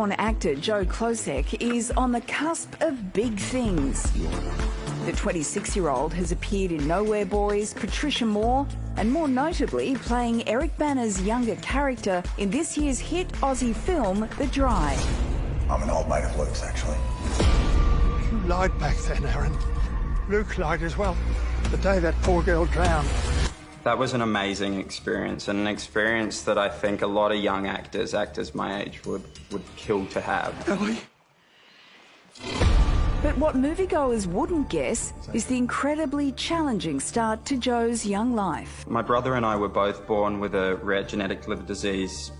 Actor Joe Klocek is on the cusp of big things. The 26-year-old has appeared in Nowhere Boys, Patricia Moore, and more notably playing Eric Bana's younger character in this year's hit Aussie film, The Drive. I'm an old mate of Luke's, actually. You lied back then, Aaron. Luke lied as well. The day that poor girl drowned. That was an amazing experience, and an experience that I think a lot of young actors my age, would kill to have. Ellie? But what moviegoers wouldn't guess is the incredibly challenging start to Joe's young life. My brother and I were both born with a rare genetic liver disease.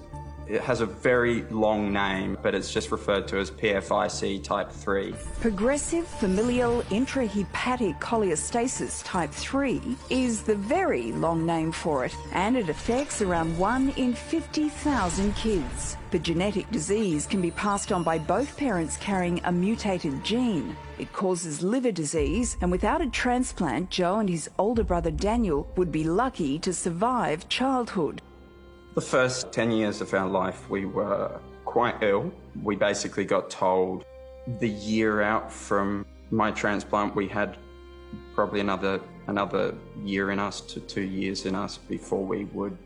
It has a very long name, but it's just referred to as PFIC type 3. Progressive familial intrahepatic cholestasis type 3 is the very long name for it, and it affects around 1 in 50,000 kids. The genetic disease can be passed on by both parents carrying a mutated gene. It causes liver disease, and without a transplant, Joe and his older brother Daniel would be lucky to survive childhood. The first 10 years of our life, we were quite ill. We basically got told the year out from my transplant, we had probably another year in us to 2 years in us before we would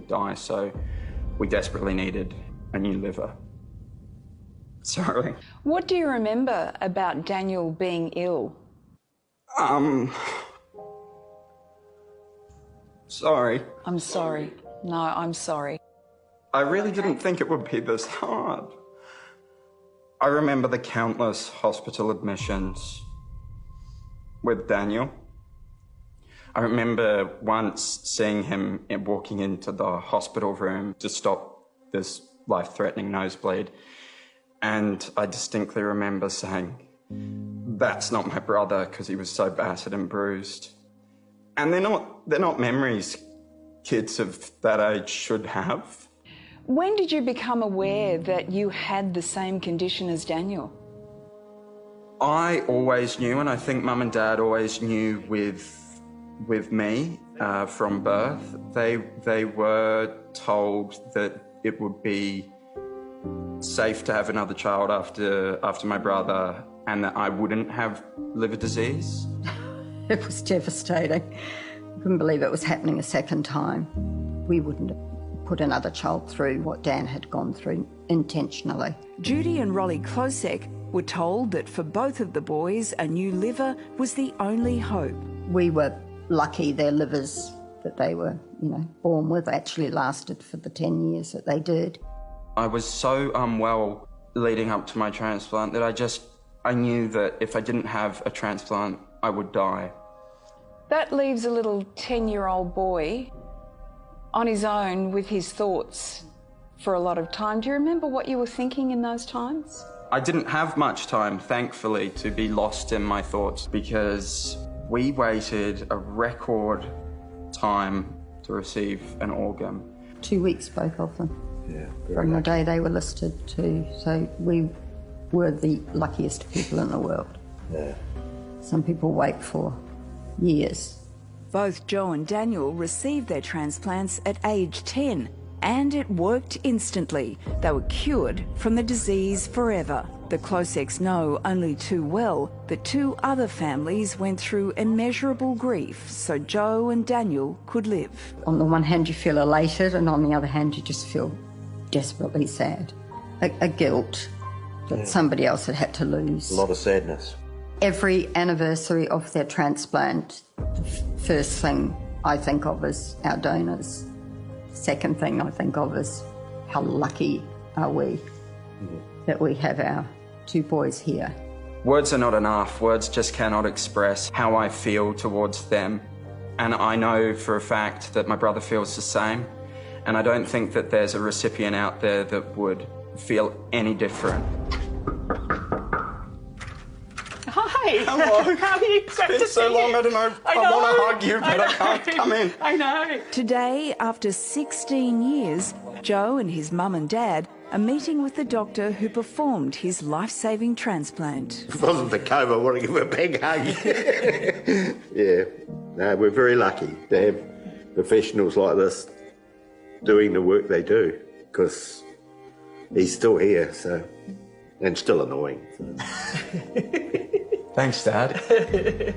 die. So we desperately needed a new liver. Sorry. What do you remember about Daniel being ill? Sorry. I'm sorry. No, I'm sorry. I really didn't think it would be this hard. I remember the countless hospital admissions with Daniel. I remember once seeing him walking into the hospital room to stop this life-threatening nosebleed, and I distinctly remember saying, "That's not my brother," because he was so battered and bruised. And they're not memories kids of that age should have. When did you become aware that you had the same condition as Daniel? I always knew, and I think Mum and Dad always knew with me from birth. They were told that it would be safe to have another child after my brother, and that I wouldn't have liver disease. It was devastating. I couldn't believe it was happening a second time. We wouldn't have put another child through what Dan had gone through intentionally. Judy and Rolly Klocek were told that for both of the boys, a new liver was the only hope. We were lucky their livers that they were, born with actually lasted for the 10 years that they did. I was so unwell leading up to my transplant that I knew that if I didn't have a transplant, I would die. That leaves a little 10-year-old boy on his own with his thoughts for a lot of time. Do you remember what you were thinking in those times? I didn't have much time, thankfully, to be lost in my thoughts, because we waited a record time to receive an organ. 2 weeks, both of them. Yeah, from the day they were listed too. So we were the luckiest people in the world. Yeah. Some people wait for years. Both Joe and Daniel received their transplants at age 10, and it worked instantly. They were cured from the disease forever. The Kloceks know only too well that 2 other families went through immeasurable grief so Joe and Daniel could live. On the one hand you feel elated, and on the other hand you just feel desperately sad. A guilt that somebody else had to lose. A lot of sadness. Every anniversary of their transplant, the first thing I think of is our donors. Second thing I think of is how lucky are we that we have our 2 boys here. Words are not enough. Words just cannot express how I feel towards them. And I know for a fact that my brother feels the same. And I don't think that there's a recipient out there that would feel any different. Hi. Hello. How are you? It's been so long, I don't know. I want to hug you, but I can't come in. I know. Today, after 16 years, Joe and his mum and dad are meeting with the doctor who performed his life-saving transplant. If it wasn't for COVID, I want to give him a big hug. Yeah, no, we're very lucky to have professionals like this doing the work they do, because he's still here, so, and still annoying. So. Thanks, Dad.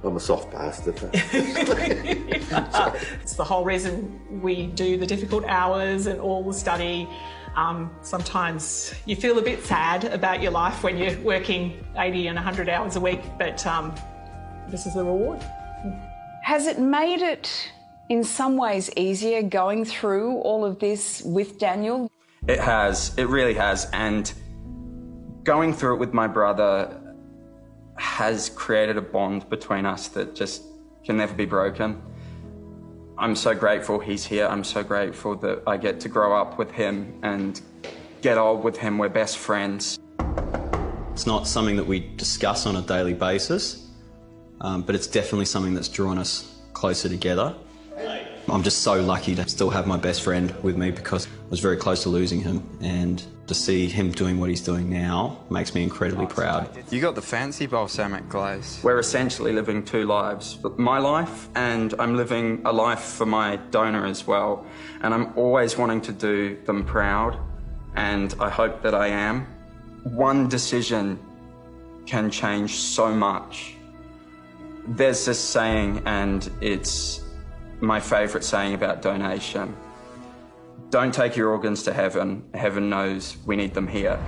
I'm a soft bastard. It's the whole reason we do the difficult hours and all the study. Sometimes you feel a bit sad about your life when you're working 80 and 100 hours a week, but this is the reward. Has it made it in some ways easier going through all of this with Daniel? It has, it really has, and going through it with my brother has created a bond between us that just can never be broken. I'm so grateful he's here. I'm so grateful that I get to grow up with him and get old with him. We're best friends. It's not something that we discuss on a daily basis, but it's definitely something that's drawn us closer together. I'm just so lucky to still have my best friend with me because I was very close to losing him, and to see him doing what he's doing now makes me incredibly proud. You got the fancy balsamic glaze. We're essentially living two lives. My life, and I'm living a life for my donor as well. And I'm always wanting to do them proud, and I hope that I am. One decision can change so much. There's this saying, and it's my favourite saying about donation. Don't take your organs to heaven. Heaven knows we need them here.